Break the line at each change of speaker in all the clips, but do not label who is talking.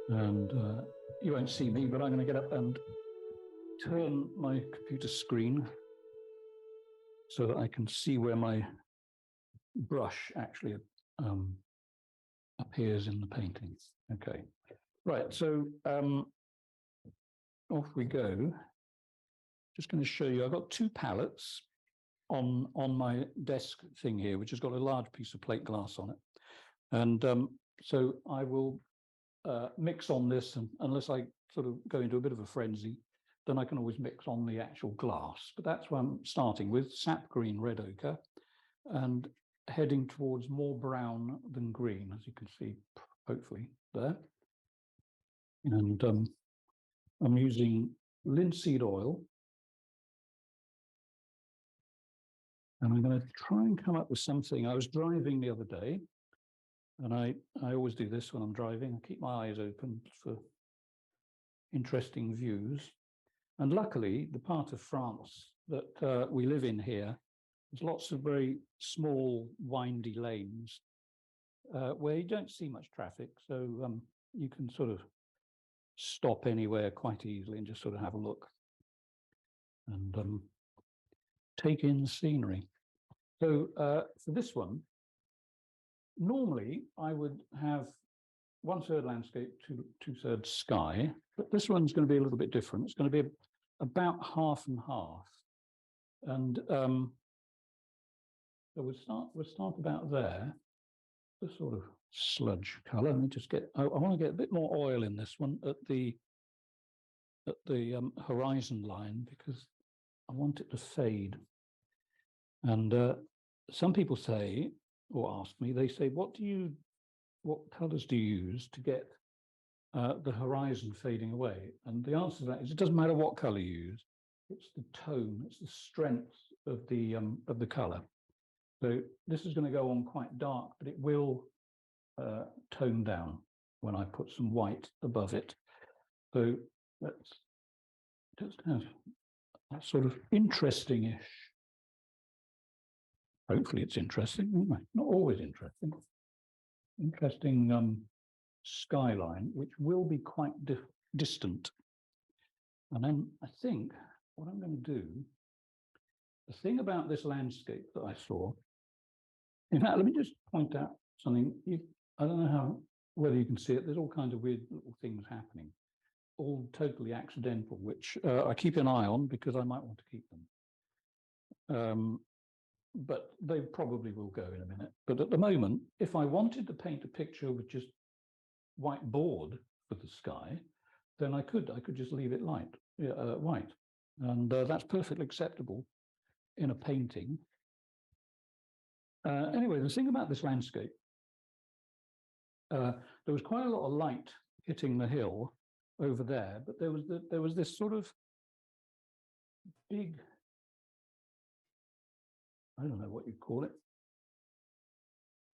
And you won't see me, but I'm going to get up and turn my computer screen so that I can see where my brush actually appears in the painting. Okay, right, so off we go. Just going to show you, I've got two palettes on my desk thing here, which has got a large piece of plate glass on it. And so I will mix on this, and unless I sort of go into a bit of a frenzy, then I can always mix on the actual glass. But that's what I'm starting with, sap green red ochre, and heading towards more brown than green, as you can see, hopefully, there. And I'm using linseed oil. And I'm going to try and come up with something. I was driving the other day, and I always do this when I'm driving. I keep my eyes open for interesting views. And luckily, the part of France that we live in here, there's lots of very small, windy lanes where you don't see much traffic. So you can sort of stop anywhere quite easily and just sort of have a look and take in the scenery. So for this one, normally I would have 1/3 landscape, 2/3 sky, but this one's going to be a little bit different. It's going to be about half and half. And so we'll start about there, the sort of sludge color. Let me just get, I want to get a bit more oil in this one at the horizon line, because I want it to fade. And some people say, or ask me, they say, what colors do you use to get the horizon fading away? And the answer to that is, it doesn't matter what color you use. It's the tone, it's the strength of the color. So this is going to go on quite dark, but it will tone down when I put some white above it. So let's just have that sort of interesting-ish. Hopefully it's interesting, not always interesting. Interesting skyline, which will be quite distant. And then I think what I'm going to do, the thing about this landscape that I saw, in fact, let me just point out something. I don't know whether you can see it. There's all kinds of weird little things happening, all totally accidental, which I keep an eye on because I might want to keep them. But they probably will go in a minute. But at the moment, if I wanted to paint a picture with just white board for the sky, then I could just leave it white, and that's perfectly acceptable in a painting. Anyway, the thing about this landscape, there was quite a lot of light hitting the hill over there, but there was this sort of big, I don't know what you'd call it.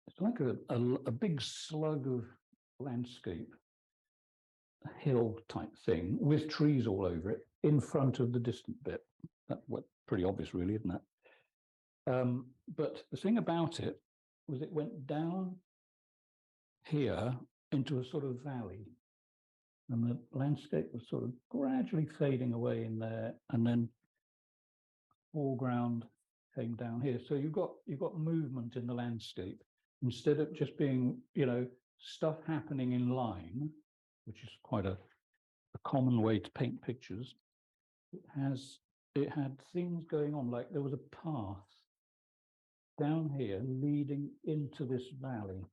It's like a big slug of landscape, a hill type thing with trees all over it in front of the distant bit. That's pretty obvious, really, isn't it? But the thing about it was it went down here into a sort of valley, and the landscape was sort of gradually fading away in there, and then foreground came down here. So you've got movement in the landscape instead of just being, stuff happening in line, which is quite a common way to paint pictures. It had things going on, like there was a path down here leading into this valley.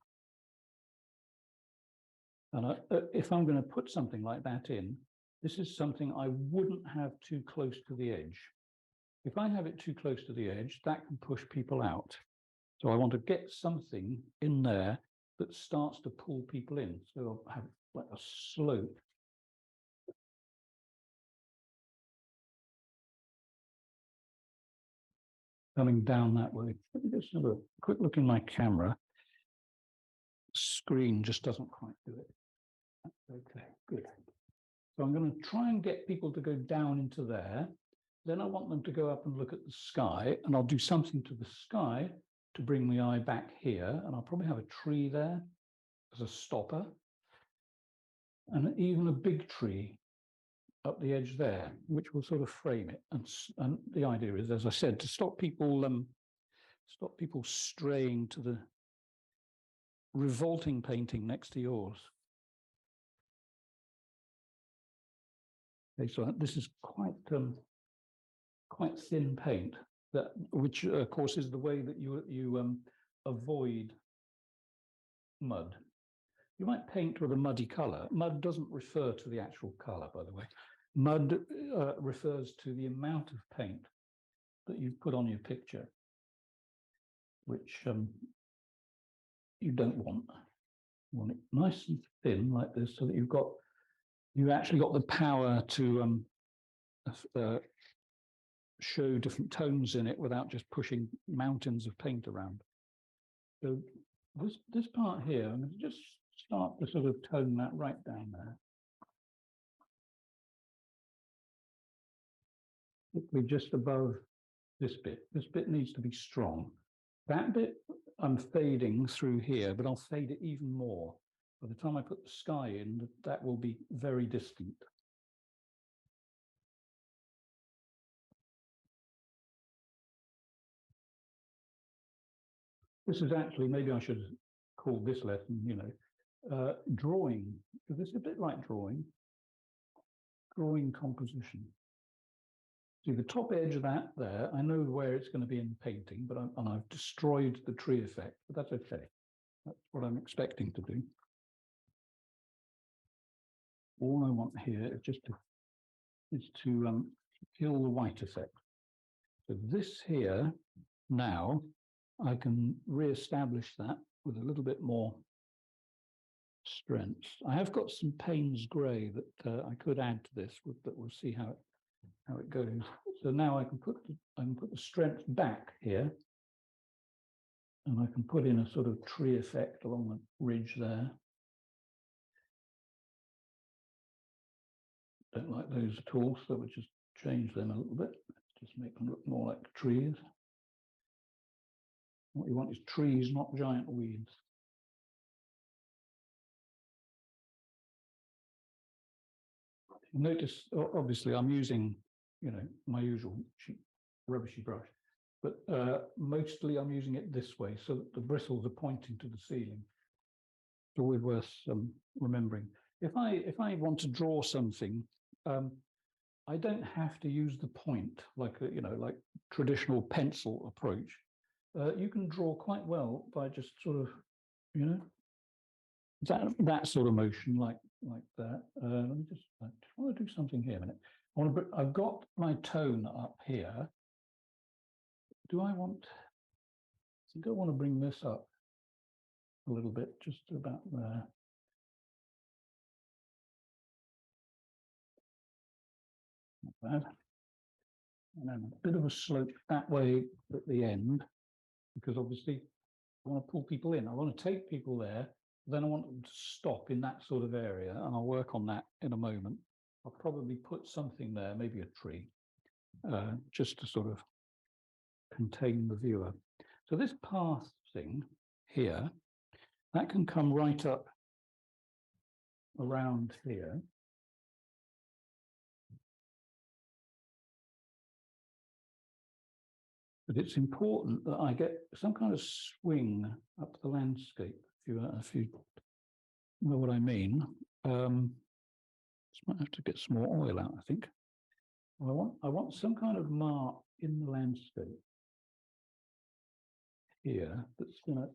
And if I'm going to put something like that in, this is something I wouldn't have too close to the edge. If I have it too close to the edge, that can push people out. So I want to get something in there that starts to pull people in. So I'll have like a slope. Coming down that way. Let me just have a quick look in my camera. Screen just doesn't quite do it. Okay, good. So I'm going to try and get people to go down into there. Then I want them to go up and look at the sky, and I'll do something to the sky to bring the eye back here, and I'll probably have a tree there as a stopper. and even a big tree up the edge there, which will sort of frame it. And the idea is, as I said, to stop people straying to the revolting painting next to yours. Okay, so this is quite thin paint, which of course is the way that you avoid mud. You might paint with a muddy color. Mud doesn't refer to the actual color, by the way. Mud refers to the amount of paint that you've put on your picture, which you don't want. You want it nice and thin like this, so that you actually got the power to show different tones in it without just pushing mountains of paint around. So this part here, I'm going to just start to sort of tone that right down there. Particularly just above this bit. This bit needs to be strong. That bit I'm fading through here, but I'll fade it even more. By the time I put the sky in, that will be very distant. This is actually, maybe I should call this lesson, drawing, because it's a bit like drawing composition. See the top edge of that there, I know where it's going to be in the painting, but I've destroyed the tree effect, but that's okay. That's what I'm expecting to do. All I want here is just to kill the white effect. So this here, now, I can re-establish that with a little bit more strength. I have got some Payne's grey that I could add to this, but we'll see how it goes. So now I can put the strength back here, and I can put in a sort of tree effect along the ridge there. Don't like those at all, so we'll just change them a little bit. Just make them look more like trees. What you want is trees, not giant weeds. Notice, obviously, I'm using, my usual cheap rubbishy brush, but mostly I'm using it this way so that the bristles are pointing to the ceiling. It's always worth remembering. If I want to draw something, I don't have to use the point like like traditional pencil approach. You can draw quite well by just sort of, that sort of motion like that. Let me just, I want to do something here a minute. I've got my tone up here. Do I want? I think I want to bring this up a little bit, just about there. Not bad. And then a bit of a slope that way at the end, because obviously I want to pull people in. I want to take people there. Then I want them to stop in that sort of area, and I'll work on that in a moment. I'll probably put something there, maybe a tree, just to sort of contain the viewer. So this path thing here, that can come right up around here. But it's important that I get some kind of swing up the landscape, if you know what I mean. Just might have to get some more oil out, I think. I want some kind of mark in the landscape here that's going to,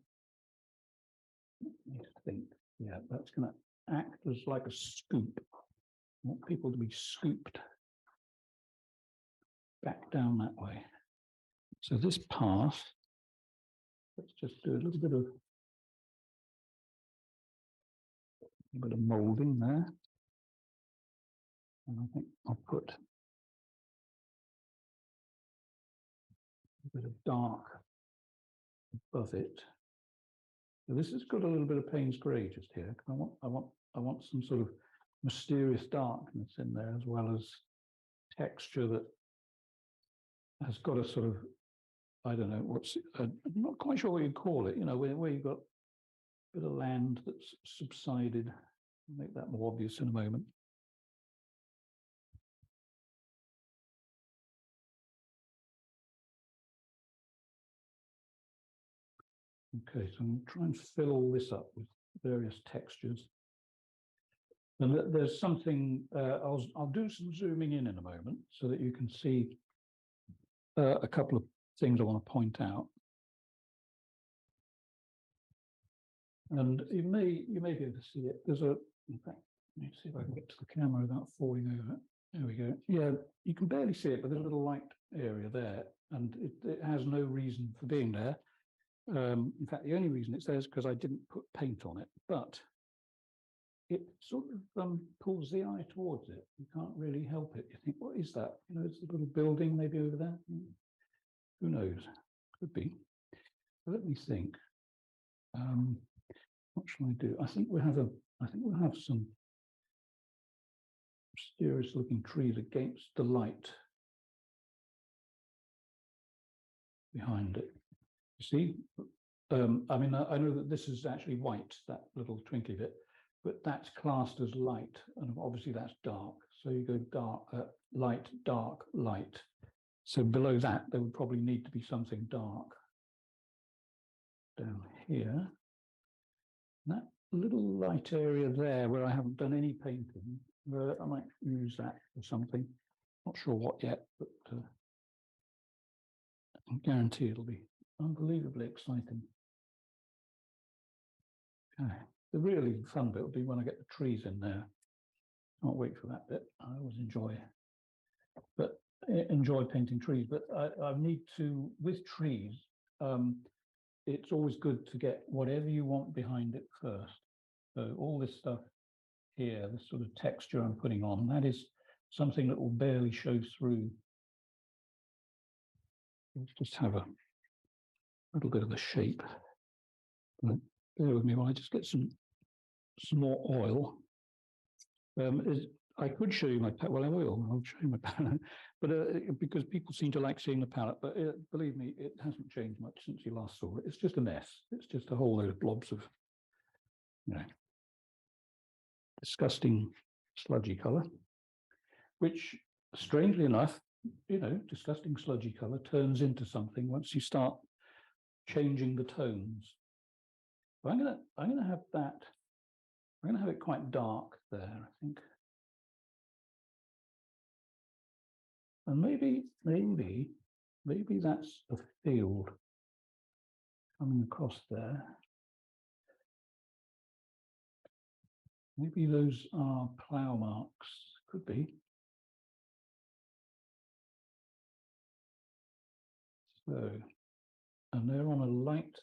I think, yeah, that's going to act as like a scoop. I want people to be scooped back down that way. So this path, let's just do a little bit of molding there. And I think I'll put a bit of dark above it. So this has got a little bit of Payne's grey just here. I want some sort of mysterious darkness in there, as well as texture that has got a sort of, I don't know, I'm not quite sure what you call it, where you've got a bit of land that's subsided. I'll make that more obvious in a moment. Okay, so I'm going to try and fill all this up with various textures. And there's something, I'll do some zooming in a moment so that you can see a couple of things I want to point out. And you may be able to see it. There's in fact, let me see if I can get to the camera without falling over it. There we go. Yeah, you can barely see it, but there's a little light area there, and it has no reason for being there. In fact, the only reason it's there is because I didn't put paint on it, but it sort of pulls the eye towards it. You can't really help it. You think, what is that? You know, it's a little building maybe over there. Who knows? Could be. So let me think. What shall I do? I think we'll have some mysterious looking trees against the light behind it. You see? I mean, I know that this is actually white, that little twinkly bit, but that's classed as light, and obviously that's dark. So you go dark, light, dark, light. So below that, there would probably need to be something dark down here. That little light area there where I haven't done any painting, I might use that for something. Not sure what yet, but I can guarantee it'll be unbelievably exciting. Okay. The really fun bit will be when I get the trees in there. Can't wait for that bit. I always enjoy painting trees, but I need to, with trees, it's always good to get whatever you want behind it first. So all this stuff here, this sort of texture I'm putting on, that is something that will barely show through. Let's just have a little bit of a shape. Bear with me while I just get some more oil. I could show you my palette. Well, I will. I'll show you my palette. But because people seem to like seeing the palette, but believe me, it hasn't changed much since you last saw it. It's just a mess. It's just a whole load of blobs of, you know, disgusting sludgy color, which, strangely enough, you know, disgusting sludgy color turns into something once you start changing the tones. So I'm gonna have that. I'm gonna have it quite dark there, I think. And maybe that's a field coming across there. Maybe those are plough marks, could be. So, and they're on a light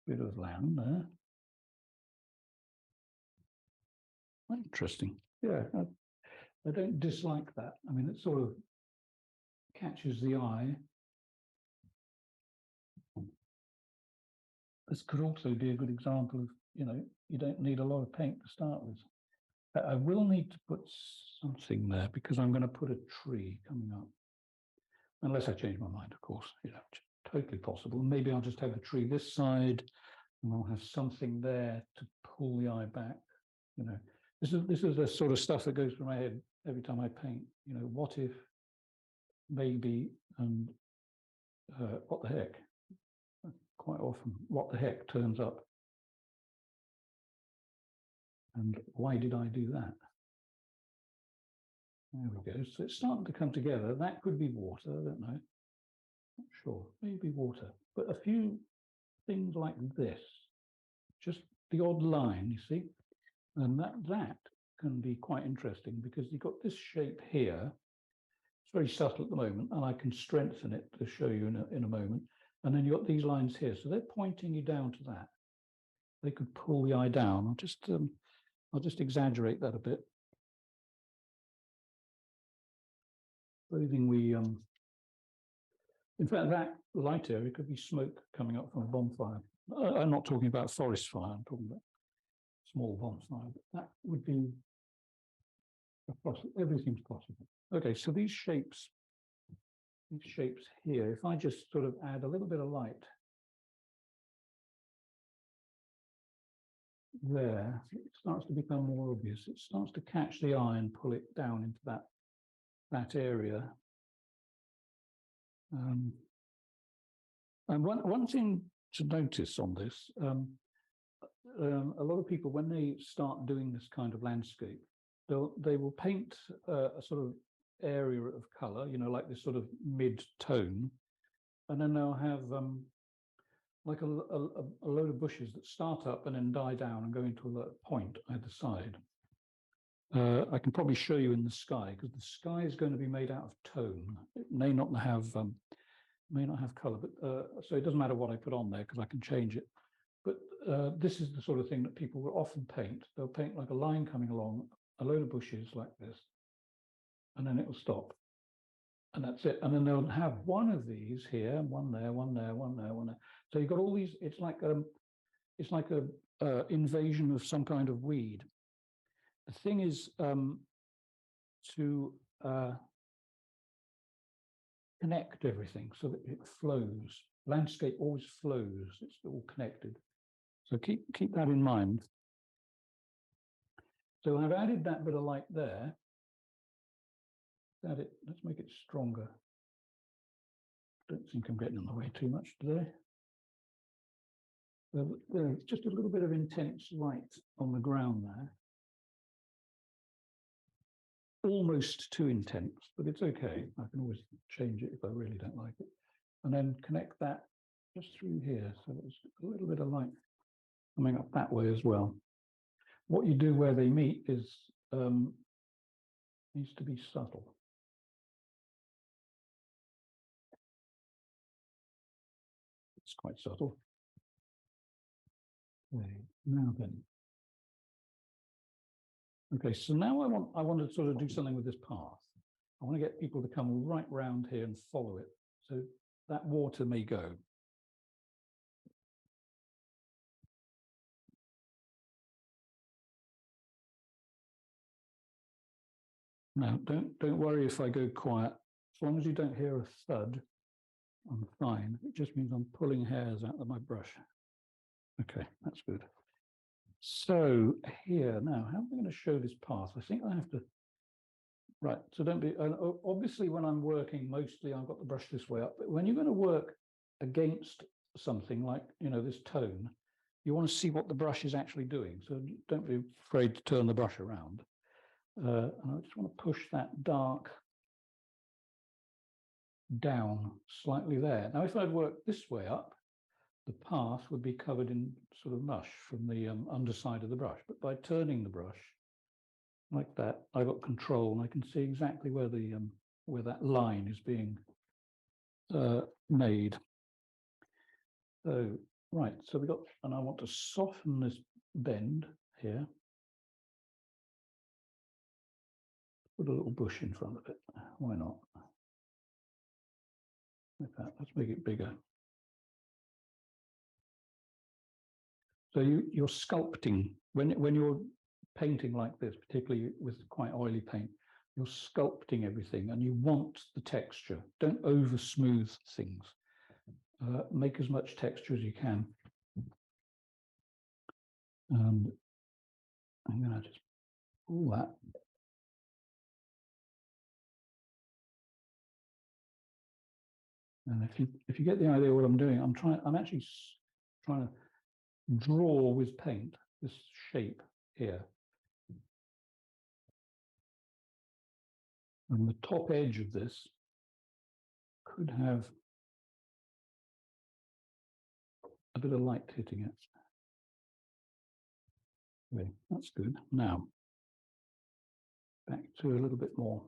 bit of land there. Interesting. Yeah, I don't dislike that. I mean, it sort of catches the eye. This could also be a good example of, you know, you don't need a lot of paint to start with. I will need to put something there because I'm going to put a tree coming up. Unless I change my mind, of course, you know, totally possible. Maybe I'll just have the tree this side and I'll have something there to pull the eye back. You know, this is the sort of stuff that goes through my head every time I paint. You know, what if, maybe, and what the heck? Quite often, what the heck turns up. And why did I do that? There we go. So it's starting to come together. That could be water, I don't know. Not sure, maybe water. But a few things like this, just the odd line, you see? And that can be quite interesting because you've got this shape here. It's very subtle at the moment, and I can strengthen it to show you in a moment. And then you've got these lines here. So they're pointing you down to that. They could pull the eye down. I'll just exaggerate that a bit. Supposing we, in fact, that light area could be smoke coming up from a bonfire. I'm not talking about forest fire, I'm talking about small bonfire. That would be, everything's possible. Okay, so these shapes here, if I just sort of add a little bit of light there, it starts to become more obvious. It starts to catch the eye and pull it down into that area. And one thing to notice on this, a lot of people, when they start doing this kind of landscape, they will paint a sort of area of color, you know, like this sort of mid-tone, and then they'll have like a load of bushes that start up and then die down and go into a point either side. I can probably show you in the sky, because the sky is going to be made out of tone. It may not have color, but so it doesn't matter what I put on there because I can change it. But this is the sort of thing that people will often paint. They'll paint like a line coming along, a load of bushes like this, and then it will stop. And that's it. And then they'll have one of these here, one there, one there, one there, one there. So you've got all these, it's like a invasion of some kind of weed. The thing is to connect everything so that it flows. Landscape always flows, it's all connected. So keep that in mind. So I've added that bit of light there. Let's make it stronger. Don't think I'm getting in the way too much today. There's just a little bit of intense light on the ground there. Almost too intense, but it's okay. I can always change it if I really don't like it. And then connect that just through here. So there's a little bit of light coming up that way as well. What you do where they meet is needs to be subtle. It's quite subtle. Okay, now then. Okay, so now I want to sort of do something with this path. I want to get people to come right round here and follow it. So that water may go. Now, don't worry if I go quiet. As long as you don't hear a thud, I'm fine. It just means I'm pulling hairs out of my brush. Okay, that's good. So here, now, how am I going to show this path? I think I have to, right, so don't be, obviously when I'm working, mostly I've got the brush this way up, but when you're going to work against something like, you know, this tone, you want to see what the brush is actually doing. So don't be afraid to turn the brush around. And I just want to push that dark down slightly there. Now, if I'd worked this way up, the path would be covered in sort of mush from the underside of the brush. But by turning the brush like that, I got control and I can see exactly where that line is being made. So, right, so we got, and I want to soften this bend here. Put a little bush in front of it. Why not? Like that. Let's make it bigger. So you're sculpting when you're painting like this, particularly with quite oily paint, you're sculpting everything and you want the texture. Don't over smooth things. Make as much texture as you can. And I'm going to just pull that. And if you get the idea of what I'm doing, I'm actually trying to draw with paint this shape here. And the top edge of this could have a bit of light hitting it. Okay, that's good. Now, back to a little bit more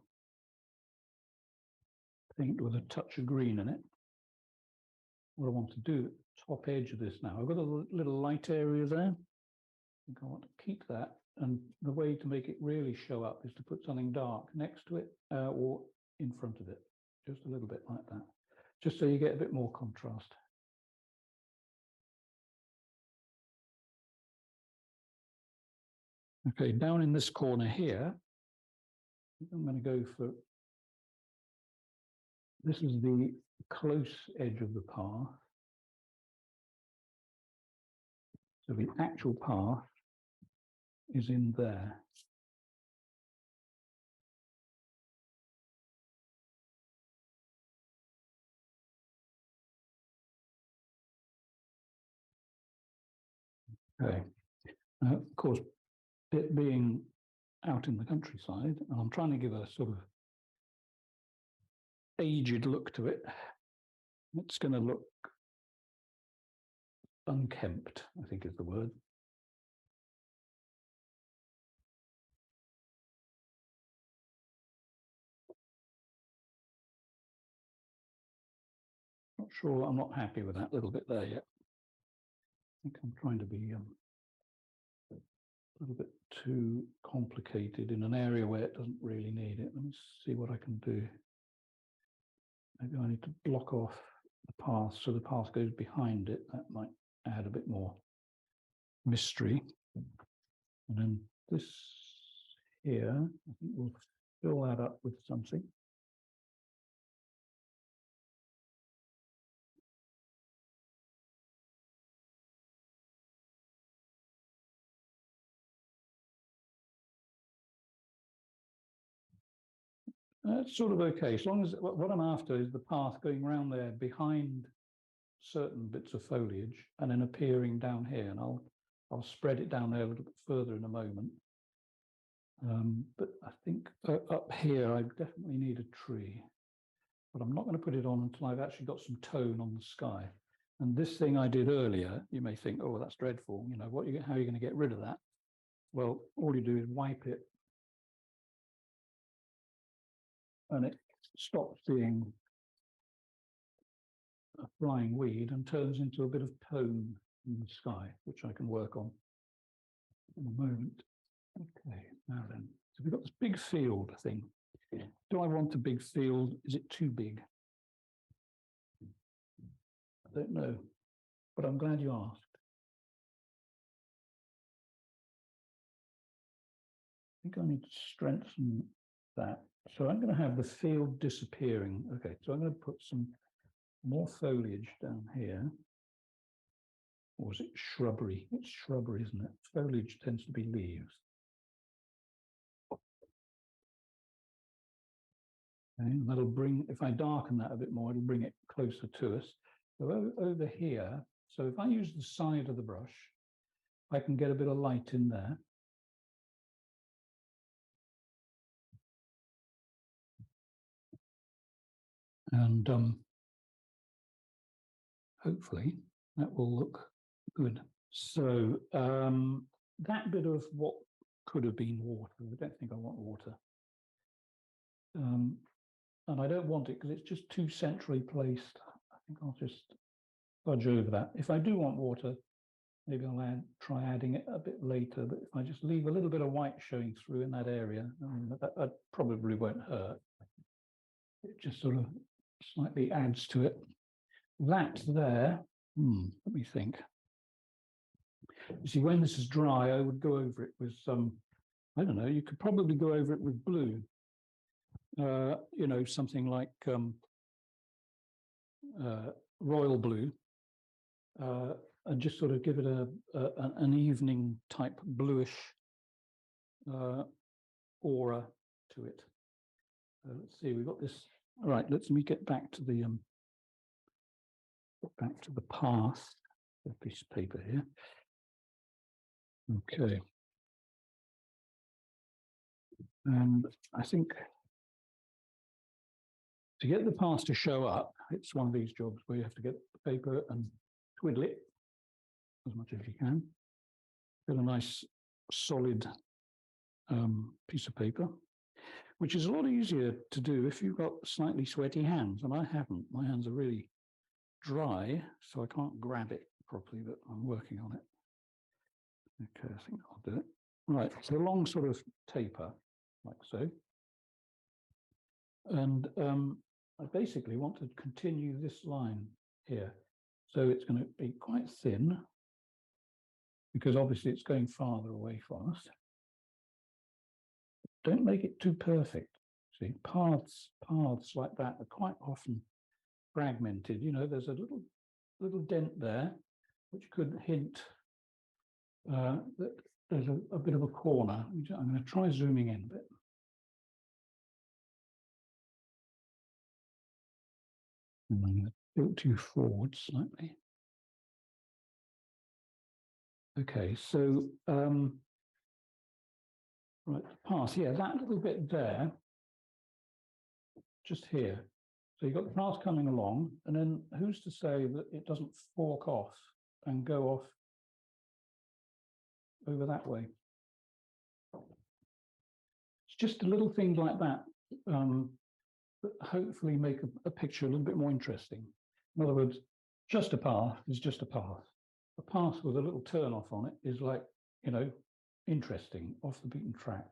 paint with a touch of green in it. What I want to do, top edge of this now, I've got a little light area there. I think I want to keep that. And the way to make it really show up is to put something dark next to it or in front of it, just a little bit like that, just so you get a bit more contrast. Okay, down in this corner here, I'm going to go for, this is the close edge of the path. So the actual path is in there. Okay. Of course, it being out in the countryside, and I'm trying to give a sort of aged look to it. It's going to look unkempt, I think is the word. Not sure, I'm not happy with that little bit there yet. I think I'm trying to be a little bit too complicated in an area where it doesn't really need it. Let me see what I can do. Maybe I need to block off the path so the path goes behind it. That might add a bit more mystery. And then this here, I think we'll fill that up with something. That's sort of okay, as long as what I'm after is the path going around there behind certain bits of foliage and then appearing down here, and I'll spread it down there a little bit further in a moment. But I think up here I definitely need a tree, but I'm not going to put it on until I've actually got some tone on the sky. And this thing I did earlier, you may think, oh, that's dreadful. You know, how are you going to get rid of that? Well, all you do is wipe it and it stops being a flying weed and turns into a bit of tone in the sky, which I can work on in a moment. Okay, now then, so we've got this big field thing. Do I want a big field? Is it too big? I don't know, but I'm glad you asked. I think I need to strengthen that. So I'm going to have the field disappearing. Okay, so I'm going to put some more foliage down here. Or is it shrubbery? It's shrubbery, isn't it? Foliage tends to be leaves. Okay, and that'll bring, if I darken that a bit more, it'll bring it closer to us. So over here, so if I use the side of the brush, I can get a bit of light in there. And hopefully that will look good. So that bit of what could have been water, I don't think I want water. And I don't want it because it's just too centrally placed. I think I'll just fudge over that. If I do want water, maybe I'll try adding it a bit later, but if I just leave a little bit of white showing through in that area, I mean, that probably won't hurt. It just sort of slightly adds to it. That there, let me think. You see, when this is dry, I would go over it with some, I don't know, you could probably go over it with blue. You know, something like royal blue, and just sort of give it an evening type bluish aura to it. Let's see, we've got this. All right, let me get back to the path. A piece of paper here. Okay. And I think to get the path to show up, it's one of these jobs where you have to get the paper and twiddle it as much as you can. Get a nice solid piece of paper, which is a lot easier to do if you've got slightly sweaty hands, and I haven't. My hands are really dry, so I can't grab it properly, but I'm working on it. Okay, I think I'll do it. Right, so a long sort of taper, like so. And I basically want to continue this line here. So it's going to be quite thin, because obviously it's going farther away from us. Don't make it too perfect. See, paths like that are quite often fragmented. You know, there's a little dent there, which could hint that there's a bit of a corner. I'm going to try zooming in a bit. And I'm going to tilt you forward slightly. Okay, so right, path, yeah, that little bit there, just here. So you've got the path coming along, and then who's to say that it doesn't fork off and go off over that way? It's just a little thing like that that hopefully make a picture a little bit more interesting. In other words, just a path is just a path. A path with a little turn off on it is like, you know, interesting, off the beaten track.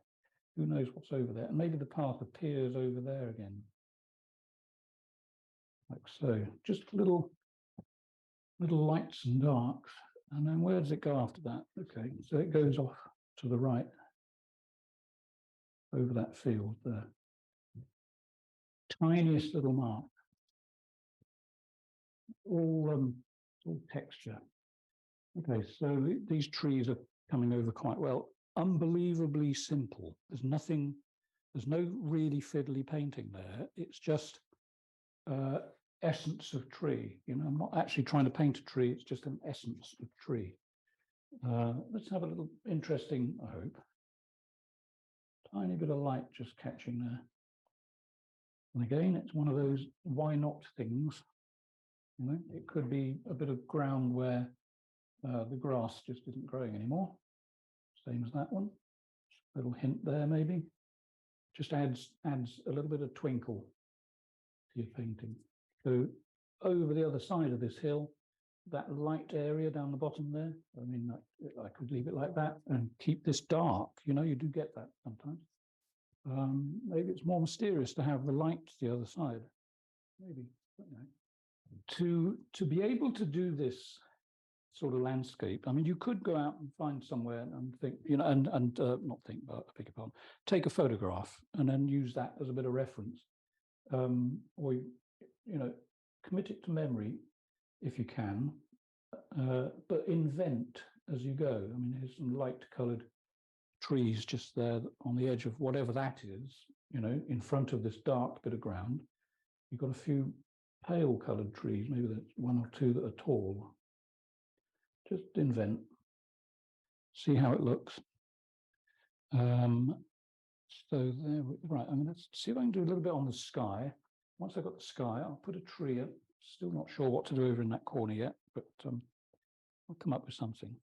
Who knows what's over there? And maybe the path appears over there again. Like so, just little lights and darks. And then where does it go after that? Okay, so it goes off to the right over that field there. Tiniest little mark. All texture. Okay, so these trees are coming over quite well. Unbelievably simple. There's no really fiddly painting there. It's just essence of tree. You know, I'm not actually trying to paint a tree, it's just an essence of tree. Let's have a little interesting, I hope. Tiny bit of light just catching there. And again, it's one of those why not things. You know, it could be a bit of ground where the grass just isn't growing anymore. Same as that one. A little hint there, maybe. Just adds a little bit of twinkle to your painting. So over the other side of this hill, that light area down the bottom there, I mean, I could leave it like that and keep this dark. You know, you do get that sometimes. Maybe it's more mysterious to have the light to the other side. Maybe, you know. To be able to do this sort of landscape, I mean, you could go out and find somewhere and think, you know, and not think, but I beg your pardon, take a photograph and then use that as a bit of reference, or you know, commit it to memory if you can, but invent as you go. I mean, here's some light-coloured trees just there on the edge of whatever that is, you know, in front of this dark bit of ground. You've got a few pale-coloured trees, maybe there's one or two that are tall. Just invent, see how it looks. So there, right, I'm going to see if I can do a little bit on the sky. Once I've got the sky, I'll put a tree in. Still not sure what to do over in that corner yet, but I'll come up with something.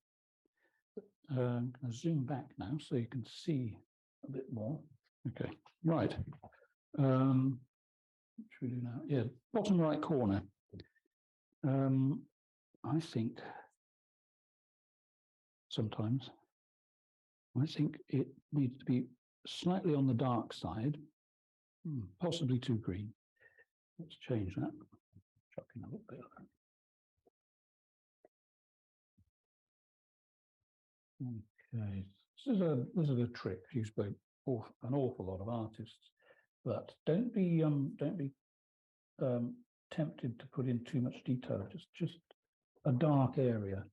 I'm going to zoom back now so you can see a bit more. Okay, right. What should we do now? Yeah, bottom right corner. I think sometimes I think it needs to be slightly on the dark side, possibly too green. Let's change that. Chucking a little bit of that. Okay, this is a trick used by an awful lot of artists, but don't be tempted to put in too much detail. Just a dark area.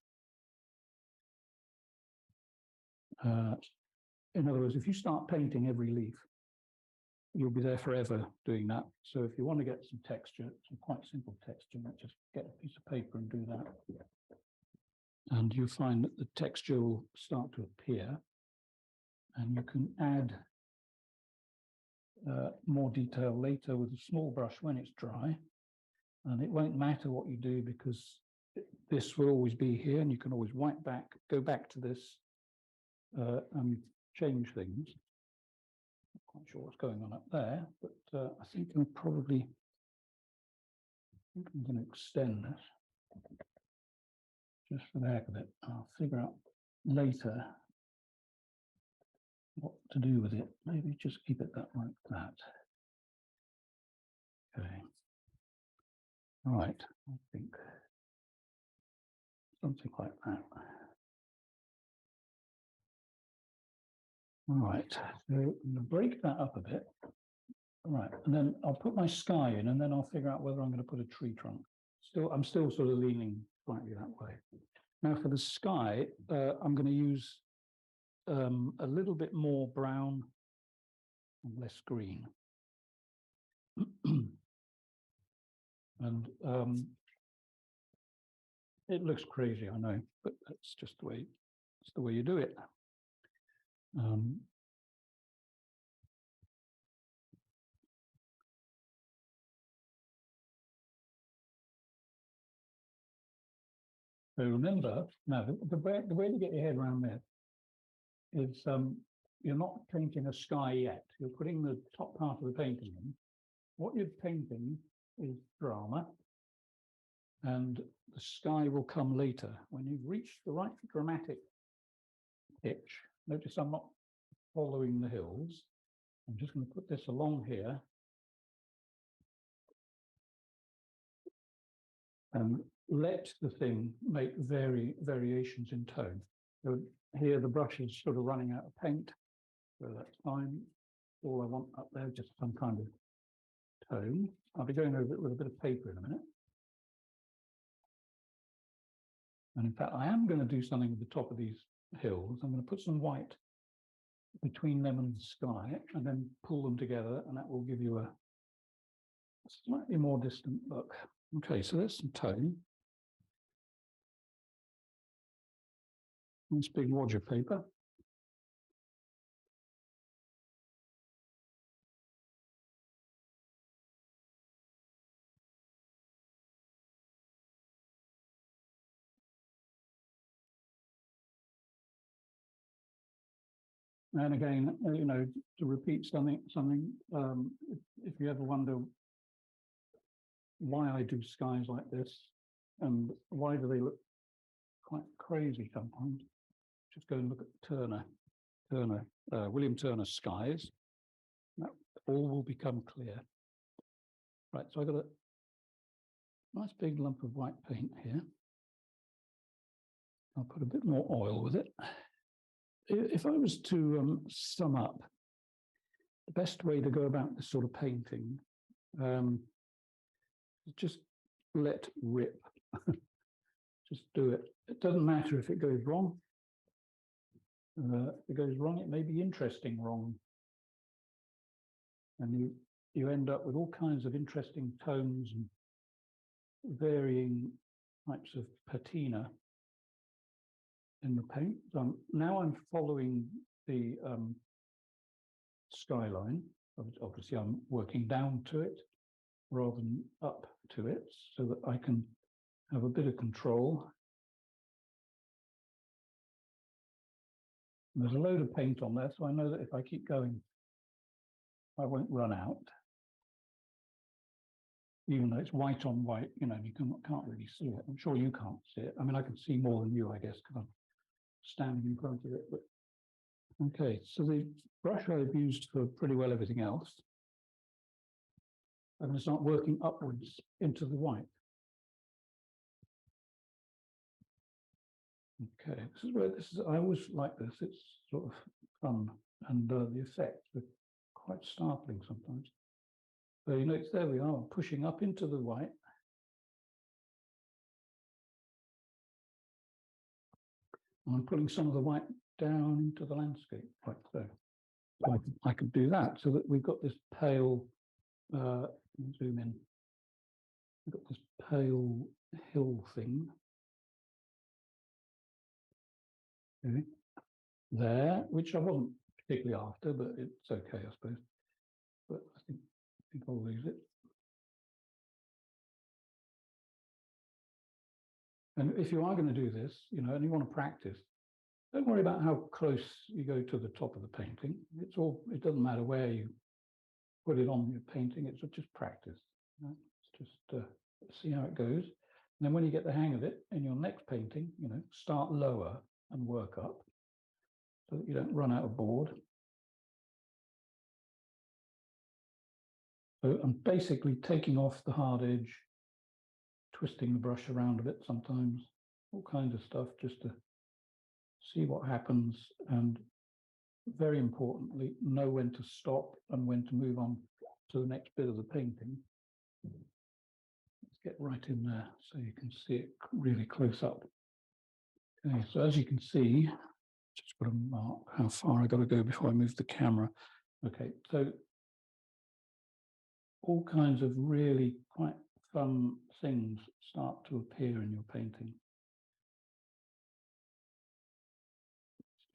In other words, if you start painting every leaf, you'll be there forever doing that. So if you want to get some texture, some quite simple texture, just get a piece of paper and do that. And you find that the texture will start to appear, and you can add more detail later with a small brush when it's dry. And it won't matter what you do because this will always be here, and you can always wipe back, go back to this and change things. Not quite sure what's going on up there, but I think I'm going to extend this just for the heck of it. I'll figure out later what to do with it. Maybe just keep it that like that. Okay. All right, I think something like that. All right, so I'm going to break that up a bit. All right, and then I'll put my sky in, and then I'll figure out whether I'm going to put a tree trunk. I'm still sort of leaning slightly that way. Now for the sky, I'm going to use a little bit more brown and less green. And it looks crazy, I know, but that's just the way, it's the way you do it. So remember, now the way to get your head around this is you're not painting a sky yet. You're putting the top part of the painting in. What you're painting is drama, and the sky will come later. When you've reached the right dramatic pitch, notice I'm not following the hills. I'm just going to put this along here and let the thing make variations in tone. So here the brush is sort of running out of paint, so that's fine. All I want up there, just some kind of tone. I'll be going over it with a bit of paper in a minute. And in fact, I am going to do something with the top of these hills. I'm going to put some white between them and the sky and then pull them together, and that will give you a slightly more distant look. Okay, so there's some tone. Nice big Roger paper. And again, you know, to repeat something, if you ever wonder why I do skies like this and why do they look quite crazy sometimes, just go and look at William Turner skies. That all will become clear. Right, so I got a nice big lump of white paint here. I'll put a bit more oil with it. If I was to sum up the best way to go about this sort of painting, just let rip. Just do it. It doesn't matter if it goes wrong. If it goes wrong, it may be interesting wrong. And you end up with all kinds of interesting tones and varying types of patina in the paint. So now I'm following the skyline. Obviously, I'm working down to it rather than up to it so that I can have a bit of control. And there's a load of paint on there, so I know that if I keep going, I won't run out. Even though it's white on white, you know, you can't really see it. I'm sure you can't see it. I mean, I can see more than you, I guess, because I'm standing in front of it. But okay, so the brush I've used for pretty well everything else. I'm going to start working upwards into the white. Okay, this is where I always like this. It's sort of fun, and the effects are quite startling sometimes. So, you know, there we are, pushing up into the white. And I'm putting some of the white down into the landscape, like so. So I could do that so that we've got this pale, zoom in, we've got this pale hill thing. Okay. There, which I wasn't particularly after, but it's okay, I suppose. But I think I'll leave it. And if you are going to do this, you know, and you want to practice, don't worry about how close you go to the top of the painting. It doesn't matter where you put it on your painting. It's just practice. You know? It's just see how it goes. And then when you get the hang of it in your next painting, you know, start lower and work up so that you don't run out of board. So I'm basically taking off the hard edge, twisting the brush around a bit sometimes, all kinds of stuff just to see what happens, and very importantly, know when to stop and when to move on to the next bit of the painting. Let's get right in there so you can see it really close up. Okay, so as you can see, Just got to mark how far I got to go before I move the camera. Okay, so all kinds of really quite fun things start to appear in your painting.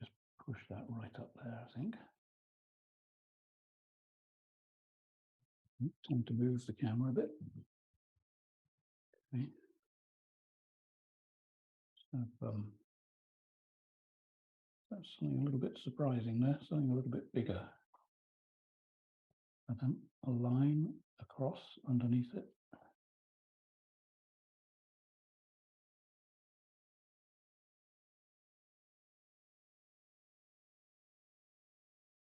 Let's just push that right up there, I think. Time to move the camera a bit. Okay. So, that's something a little bit surprising there, something a little bit bigger. And then a line across underneath it.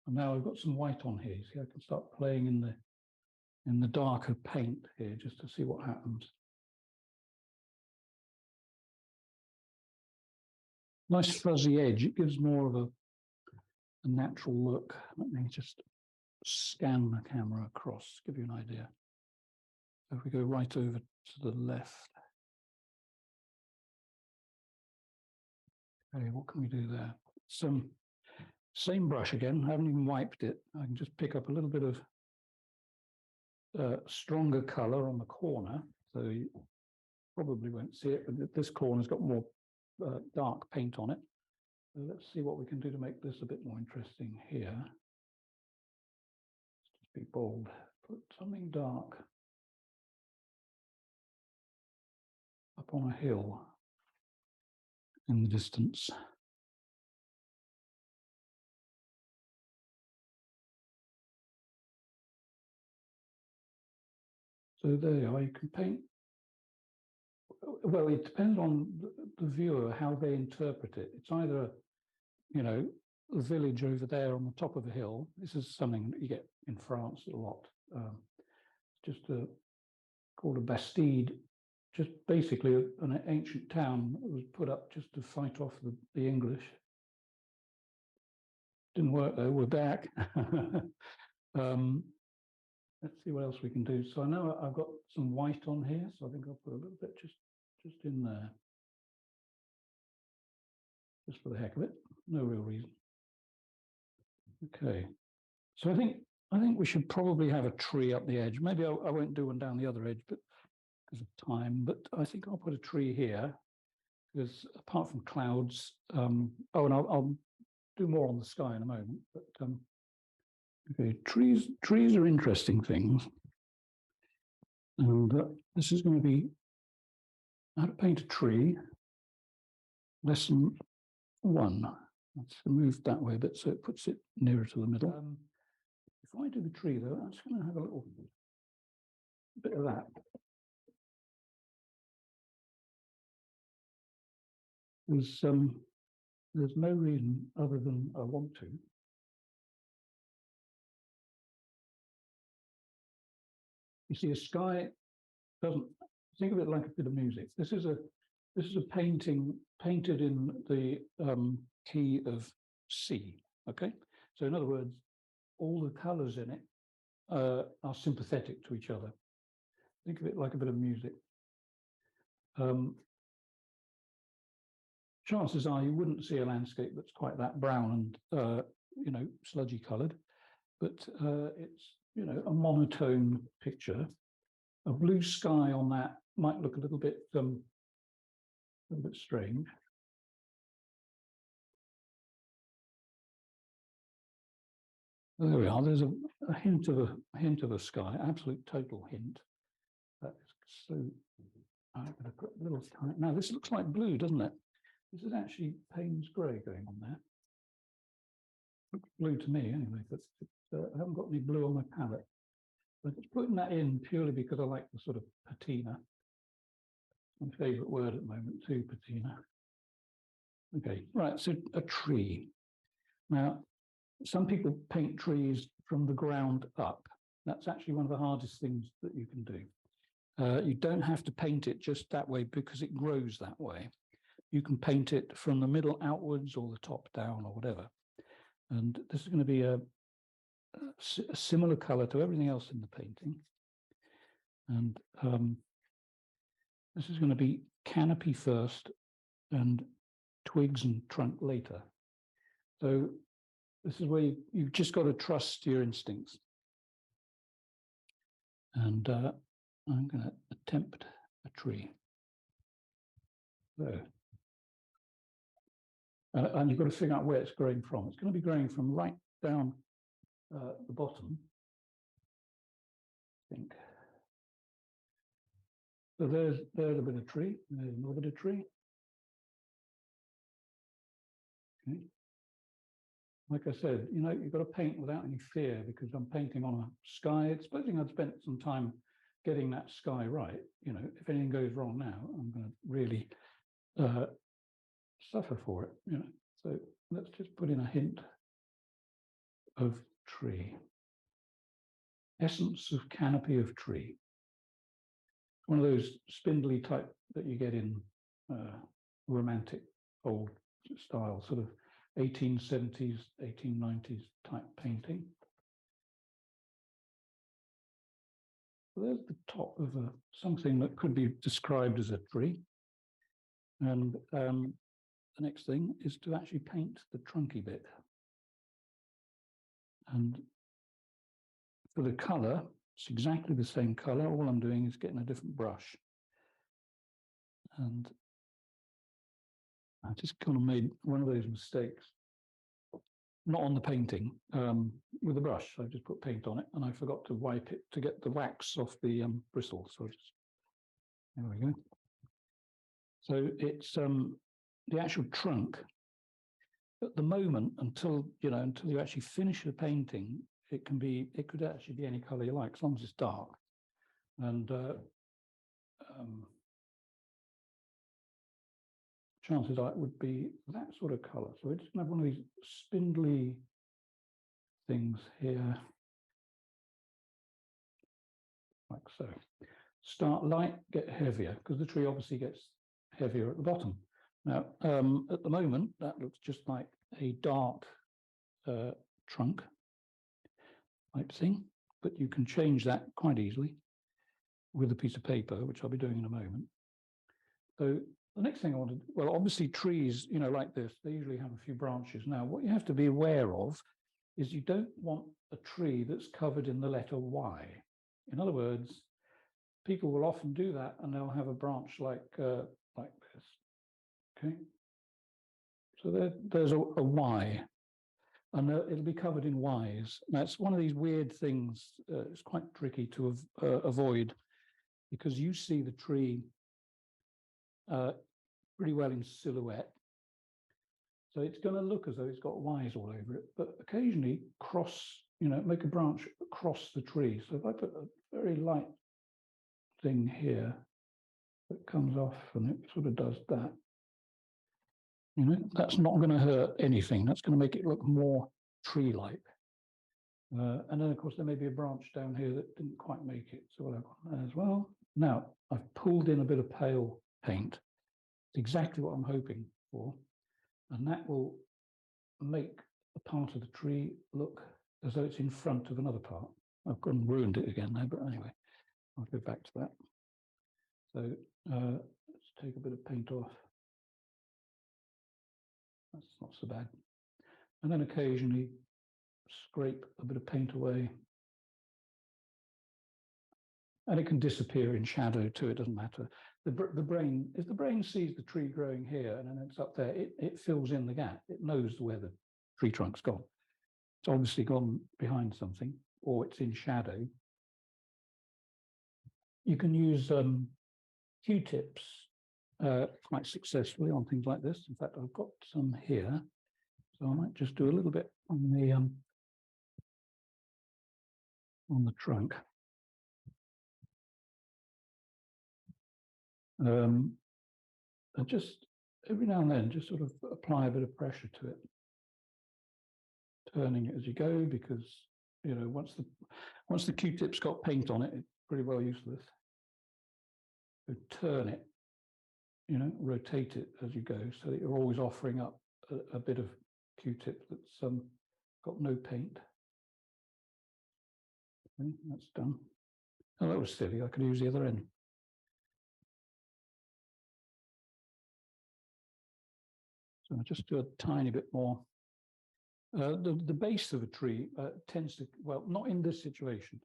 And now I've got some white on here. See, I can start playing in the darker paint here just to see what happens. Nice fuzzy edge. It gives more of a natural look. Let me just scan the camera across, give you an idea. So if we go right over to the left. Okay, what can we do there? Same brush again. I haven't even wiped it. I can just pick up a little bit of stronger color on the corner. So you probably won't see it, but this corner's got more dark paint on it. So let's see what we can do to make this a bit more interesting here. Let's just be bold. Put something dark up on a hill in the distance. So there you are. You can paint. Well, it depends on the viewer, how they interpret it. It's either, you know, a village over there on the top of a hill. This is something that you get in France a lot. Just called a bastide, just basically an ancient town that was put up just to fight off the English. Didn't work though, we're back. Let's see what else we can do. So I know I've got some white on here, so I think I'll put a little bit just in there. Just for the heck of it, no real reason. Okay, so I think we should probably have a tree up the edge. Maybe I won't do one down the other edge, but because of time. But I think I'll put a tree here, because apart from clouds, and I'll do more on the sky in a moment. But okay, trees are interesting things, and this is going to be how to paint a tree. Lesson 1. Let's move that way a bit so it puts it nearer to the middle. If I do the tree, though, I'm just going to have a little bit of that. There's no reason other than I want to. You see, a sky doesn't, think of it like a bit of music. This is a painting painted in the key of C. Okay, so in other words, all the colours in it are sympathetic to each other. Think of it like a bit of music. Chances are you wouldn't see a landscape that's quite that brown and you know, sludgy coloured, but it's, you know, a monotone picture. A blue sky on that might look a little bit strange. There we are. There's a hint of a sky, absolute total hint. That is so. I'm going to put a little tiny. Now this looks like blue, doesn't it? This is actually Payne's grey going on there. Looks blue to me anyway, but I haven't got any blue on my palette. But just putting that in purely because I like the sort of patina. My favourite word at the moment too, patina. Okay, right, so a tree. Now, some people paint trees from the ground up. That's actually one of the hardest things that you can do. You don't have to paint it just that way because it grows that way. You can paint it from the middle outwards or the top down or whatever. And this is going to be a similar color to everything else in the painting. And this is going to be canopy first and twigs and trunk later. So this is where you've just got to trust your instincts. And I'm going to attempt a tree. There. And you've got to figure out where it's growing from. It's going to be growing from right down the bottom, I think. So there's a bit of tree. There's another bit of tree. Okay. Like I said, you know, you've got to paint without any fear, because I'm painting on a sky. Supposing I'd spent some time getting that sky right, you know, if anything goes wrong now, I'm going to really suffer for it, you know. So let's just put in a hint of tree. Essence of canopy of tree. One of those spindly type that you get in romantic old style, sort of 1870s, 1890s type painting. So there's the top of something that could be described as a tree. And the next thing is to actually paint the trunky bit. And for the colour, it's exactly the same colour. All I'm doing is getting a different brush. And I just kind of made one of those mistakes, not on the painting, with the brush. I just put paint on it and I forgot to wipe it to get the wax off the bristle. So just, there we go. So it's the actual trunk. At the moment, until you actually finish the painting, it could actually be any color you like, as long as it's dark. And chances are it would be that sort of color. So we're just gonna have one of these spindly things here, like so. Start light, get heavier, because the tree obviously gets heavier at the bottom. Now, at the moment, that looks just like a dark trunk type thing, but you can change that quite easily with a piece of paper, which I'll be doing in a moment. So the next thing I wanted, well, obviously trees, you know, like this, they usually have a few branches. Now, what you have to be aware of is you don't want a tree that's covered in the letter Y. In other words, people will often do that and they'll have a branch like this. Okay. So there's a Y, and it'll be covered in Ys. Now, it's one of these weird things. It's quite tricky to avoid, because you see the tree pretty well in silhouette. So it's going to look as though it's got Ys all over it, but occasionally make a branch across the tree. So if I put a very light thing here that comes off and it sort of does that, you know, that's not going to hurt anything. That's going to make it look more tree-like. And then, of course, there may be a branch down here that didn't quite make it, so we'll have one there as well. Now, I've pulled in a bit of pale paint. It's exactly what I'm hoping for, and that will make a part of the tree look as though it's in front of another part. I've gone and ruined it again now, but anyway, I'll go back to that. So let's take a bit of paint off. That's not so bad. And then occasionally scrape a bit of paint away. And it can disappear in shadow too, it doesn't matter. The brain, if the brain sees the tree growing here and then it's up there, it fills in the gap. It knows where the tree trunk's gone. It's obviously gone behind something, or it's in shadow. You can use Q-tips quite successfully on things like this. In fact, I've got some here, so I might just do a little bit on the trunk. And just every now and then, just sort of apply a bit of pressure to it, turning it as you go, because you know once the Q-tip's got paint on it, it's pretty well useless. So turn it, you know, rotate it as you go, so that you're always offering up a bit of Q-tip that's got no paint. Okay, that's done. Oh, that was silly. I could use the other end. So I'll just do a tiny bit more The base of a tree tends to, well, not in this situation.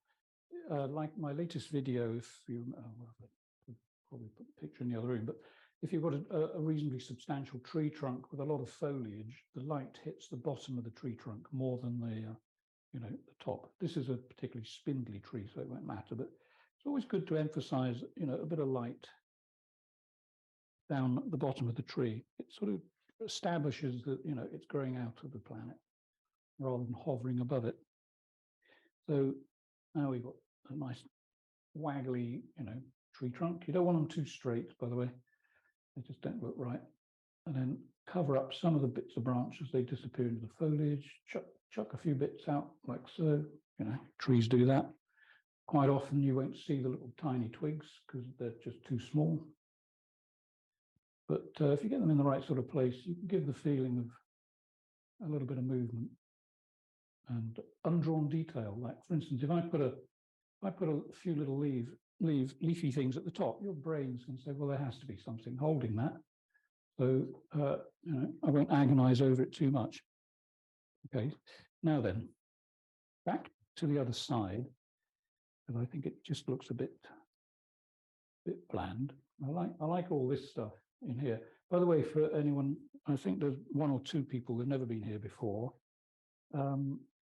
Like my latest video, if you, well, probably put the picture in the other room, but if you've got a reasonably substantial tree trunk with a lot of foliage, the light hits the bottom of the tree trunk more than the top. This is a particularly spindly tree, so it won't matter, but it's always good to emphasize, a bit of light down at the bottom of the tree. It sort of establishes that, it's growing out of the planet rather than hovering above it. So now we've got a nice waggly, tree trunk. You don't want them too straight, by the way. They just don't look right. And then cover up some of the bits of branch as they disappear into the foliage. Chuck a few bits out like so. Trees do that. Quite often you won't see the little tiny twigs because they're just too small. But if you get them in the right sort of place, you can give the feeling of a little bit of movement and undrawn detail. Like, for instance, if I put a few little leafy things at the top, your brain's going to say, well, there has to be something holding that. So, I won't agonize over it too much. Okay, now then, back to the other side, because I think it just looks a bit bland. I like all this stuff in here. By the way, for anyone, I think there's one or two people who've never been here before.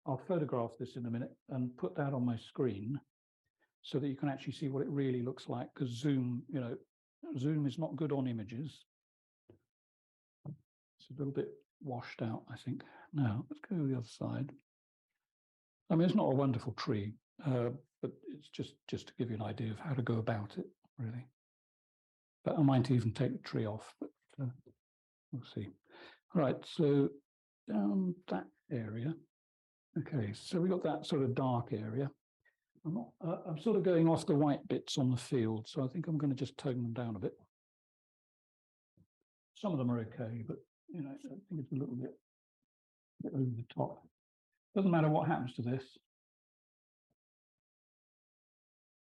I'll photograph this in a minute and put that on my screen so that you can actually see what it really looks like, because Zoom is not good on images. It's a little bit washed out, I think. Now, let's go to the other side. I mean, it's not a wonderful tree, but it's just to give you an idea of how to go about it, really. But I might even take the tree off, but we'll see. All right, so down that area. Okay, so we got that sort of dark area. I'm sort of going off the white bits on the field, so I think I'm going to just tone them down a bit. Some of them are okay, but I think it's a little bit over the top. Doesn't matter what happens to this,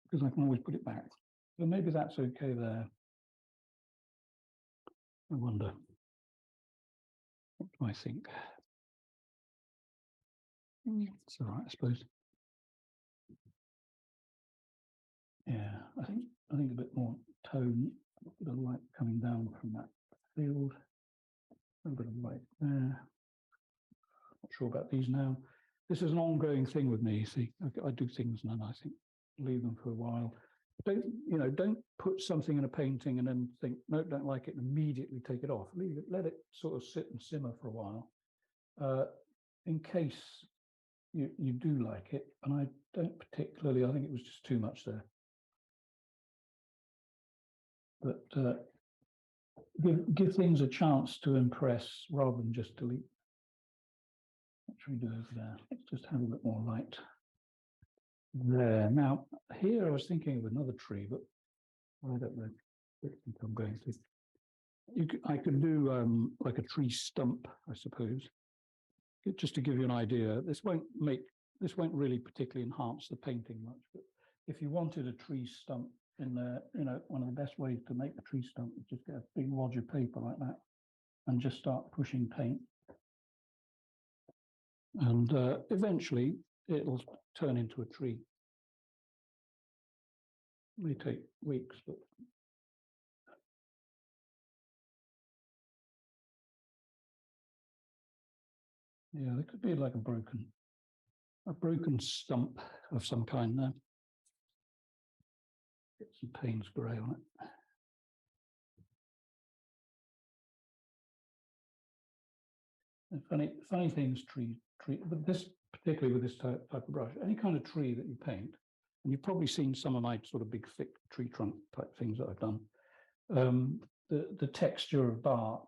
because I can always put it back. So maybe that's okay there. I wonder. What do I think? It's all right, I suppose. Yeah, I think a bit more tone, a bit of light coming down from that field. A little bit of light there. Not sure about these now. This is an ongoing thing with me. See, I do things and then I think leave them for a while. Don't put something in a painting and then think, no, don't like it, and immediately take it off. Leave it, let it sort of sit and simmer for a while, in case you do like it. And I don't particularly. I think it was just too much there. But give things a chance to impress rather than just delete. What should we do over there? Let's just have a bit more light there. Now, here I was thinking of another tree, but I don't know. I think I'm going to. I could do like a tree stump, I suppose, just to give you an idea. This won't really particularly enhance the painting much, but if you wanted a tree stump in there, one of the best ways to make a tree stump is just get a big wad of paper like that and just start pushing paint. And eventually it'll turn into a tree. It may take weeks, but yeah, there could be like a broken stump of some kind there. Get some Payne's grey on it. And funny things, tree, but this particularly with this type of brush, any kind of tree that you paint, and you've probably seen some of my sort of big thick tree trunk type things that I've done. The texture of bark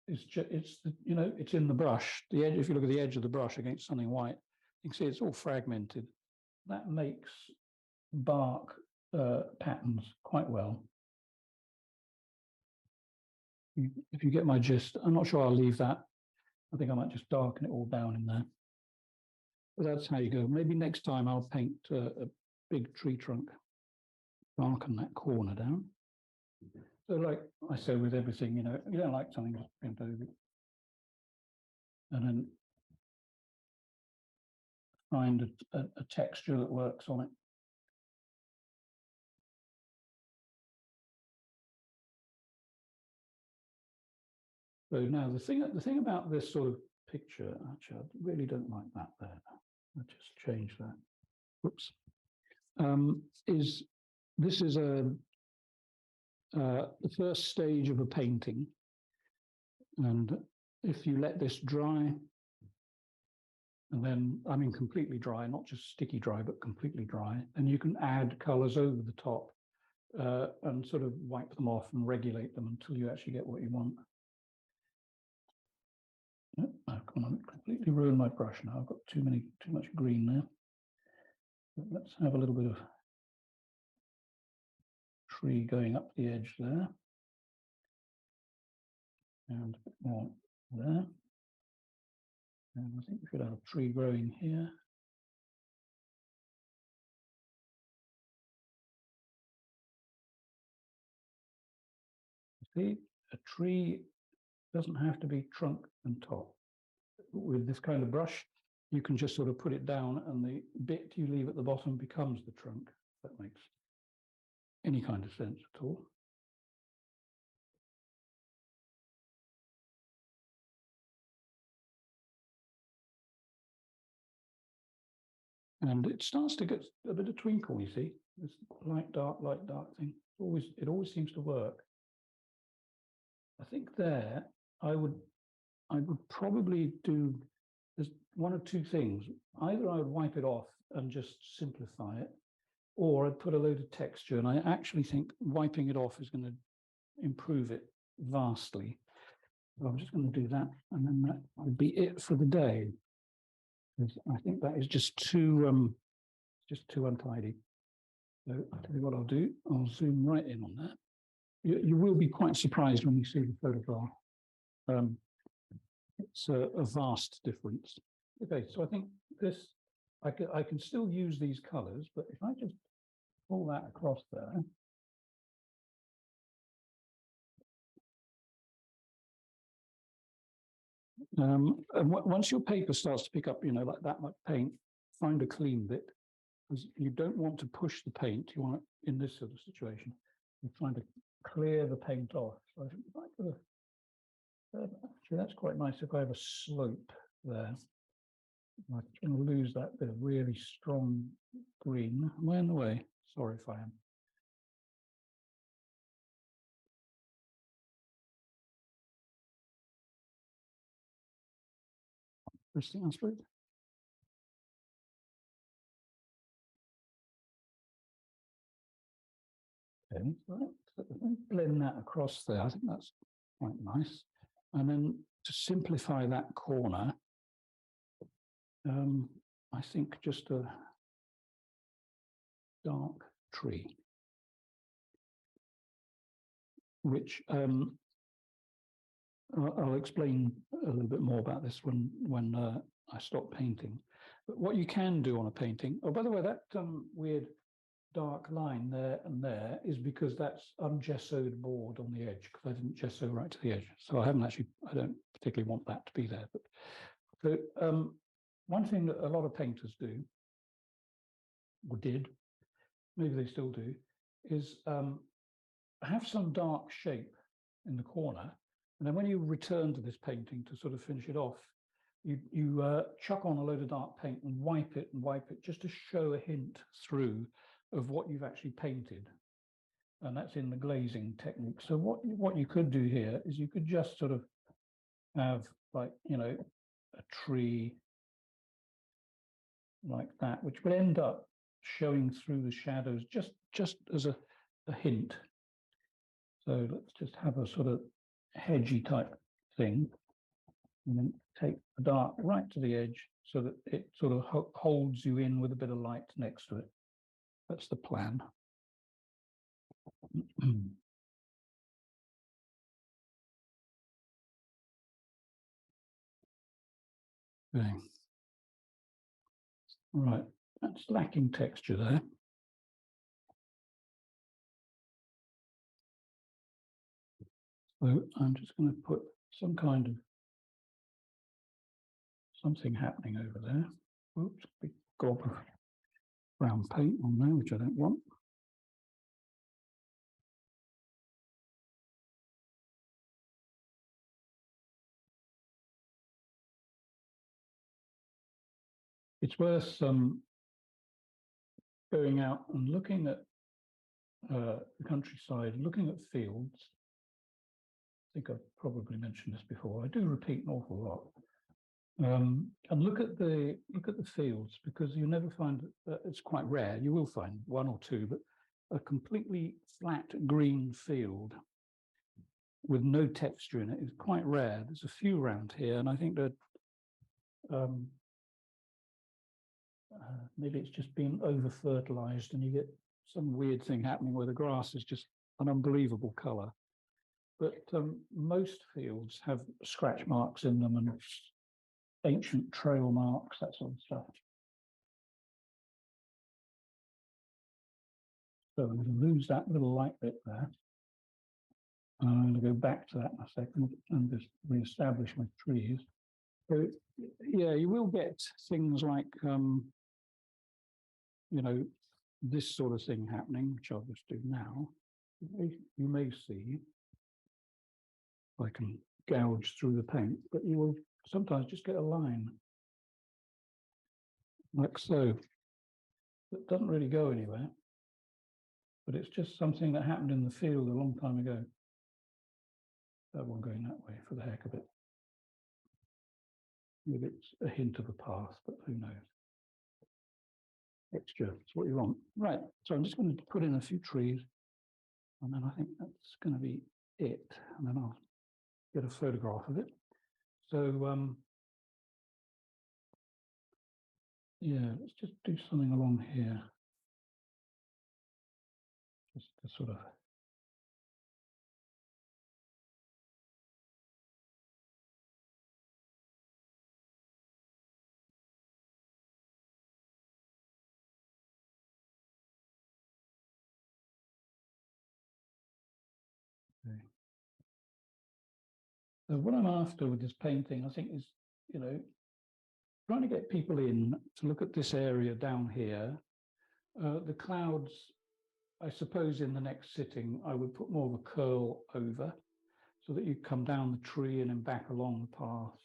is it's in the brush. The edge, if you look at the edge of the brush against something white, you can see it's all fragmented. That makes bark patterns quite well. If you get my gist, I'm not sure I'll leave that. I think I might just darken it all down in there. But that's how you go. Maybe next time I'll paint a big tree trunk, darken that corner down. So like I said with everything, if you don't like something, just paint over it. And then find a texture that works on it. So now the thing about this sort of picture, actually, I really don't like that there. I'll just change that. Whoops. Is this is the first stage of a painting, and if you let this dry, and then I mean completely dry, not just sticky dry, but completely dry, and you can add colours over the top and sort of wipe them off and regulate them until you actually get what you want. I've completely ruined my brush now. I've got too much green there. But let's have a little bit of tree going up the edge there, and a bit more there. And I think we should have a tree growing here. See, a tree doesn't have to be trunk and top. With this kind of brush, you can just sort of put it down, and the bit you leave at the bottom becomes the trunk. If that makes any kind of sense at all. And it starts to get a bit of twinkle, you see, this light, dark thing. It always seems to work. I think there I would probably do, there's one of two things. Either I would wipe it off and just simplify it, or I'd put a load of texture. And I actually think wiping it off is going to improve it vastly. So I'm just going to do that, and then that would be it for the day. I think that is just too untidy. So I'll tell you what I'll do. I'll zoom right in on that. You will be quite surprised when you see the photograph. It's a vast difference. Okay, so I think this, I can still use these colors, but if I just pull that across there, and once your paper starts to pick up, like that much paint, find a clean bit, because you don't want to push the paint. You want it in this sort of situation. You're trying to clear the paint off. So actually, that's quite nice if I have a slope there. I'm going to lose that bit of really strong green. Am I in the way? Sorry if I am. Interesting, I suppose. Okay, so blend that across there. I think that's quite nice. And then to simplify that corner, I think just a dark tree, which I'll explain a little bit more about this when I stop painting. But what you can do on a painting, oh, by the way, that weird dark line there and there is because that's ungessoed board on the edge, because I didn't gesso right to the edge. So I don't particularly want that to be there. But so one thing that a lot of painters do, or did, maybe they still do, is have some dark shape in the corner. And then when you return to this painting to sort of finish it off, you chuck on a load of dark paint and wipe it just to show a hint through of what you've actually painted. And that's in the glazing technique. So what you could do here is you could just sort of have, like, a tree like that, which will end up showing through the shadows just as a hint. So let's just have a sort of hedgy type thing, and then take the dark right to the edge so that it sort of holds you in with a bit of light next to it. That's the plan. Okay. Right, that's lacking texture there. So I'm just going to put some kind of something happening over there. Oops, big gob of brown paint on there, which I don't want. It's worth going out and looking at the countryside, looking at fields. I think I've probably mentioned this before. I do repeat an awful lot. And look at the fields, because you never find, it's quite rare. You will find one or two, but a completely flat green field with no texture in it is quite rare. There's a few around here, and I think that maybe it's just been over fertilized, and you get some weird thing happening where the grass is just an unbelievable color. But most fields have scratch marks in them and ancient trail marks, that sort of stuff. So I'm going to lose that little light bit there. I'm going to go back to that in a second and just re-establish my trees. So, yeah, you will get things like, you know, this sort of thing happening, which I'll just do now. You may see, if I can gouge through the paint, but you will sometimes just get a line like so. That doesn't really go anywhere, but it's just something that happened in the field a long time ago. That one going that way for the heck of it. Maybe it's a hint of a path, but who knows? Texture, it's what you want. Right, so I'm just going to put in a few trees, and then I think that's going to be it. And then I'll get a photograph of it. So, yeah, let's just do something along here. Just to sort of so what I'm after with this painting, I think, is, you know, trying to get people in to look at this area down here. The clouds, I suppose in the next sitting, I would put more of a curl over so that you come down the tree and then back along the path.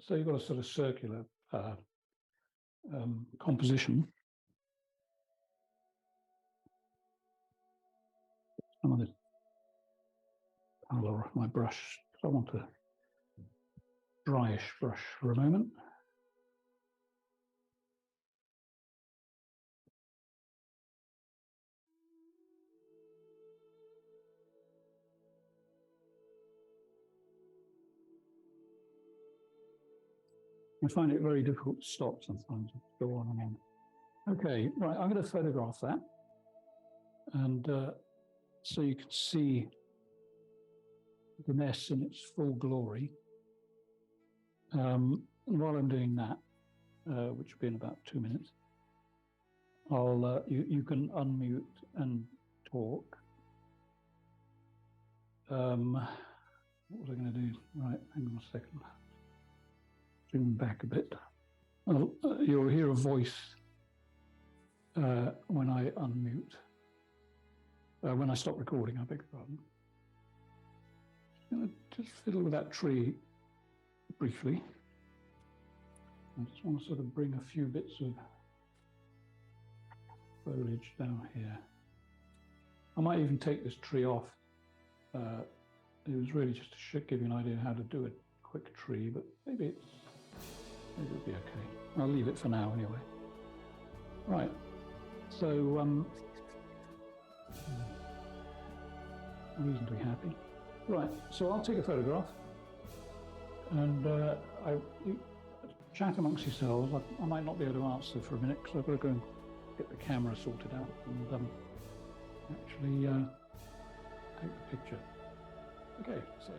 So you've got a sort of circular composition. Some of this colour off my brush. I want a dryish brush for a moment. I find it very difficult to stop sometimes, go on and on. Okay, right, I'm going to photograph that. And so you can see the mess in its full glory. And while I'm doing that, which will be in about 2 minutes, I'll you can unmute and talk. What was I going to do? Right, hang on a second. Zoom back a bit. You'll hear a voice when I unmute. When I stop recording, I beg your pardon. I'm going to just fiddle with that tree briefly. I just want to sort of bring a few bits of foliage down here. I might even take this tree off. It was really just to give you an idea how to do a quick tree, but maybe it'll be okay. I'll leave it for now anyway. Right, so reasonably happy. Right, so I'll take a photograph and you chat amongst yourselves. I might not be able to answer for a minute because I've got to go and get the camera sorted out and actually take the picture. Okay, so